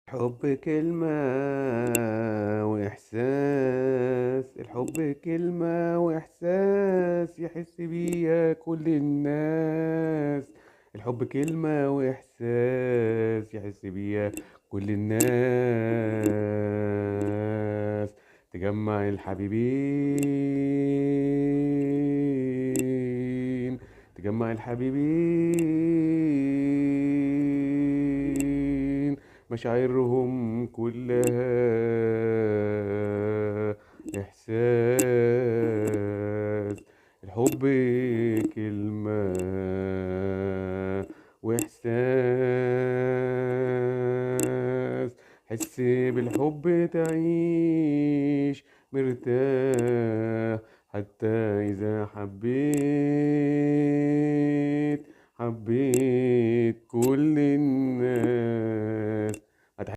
الحب كلمة وإحساس. الحب كلمة وإحساس يحس بيها كل الناس. الحب كلمة وإحساس يحس بيها كل الناس. تجمع الحبيبين، تجمع الحبيبين، مشاعرهم كلها إحساس. الحب كلمة وإحساس. حس بالحب تعيش مرتاح، حتى إذا حبيت كل الناس.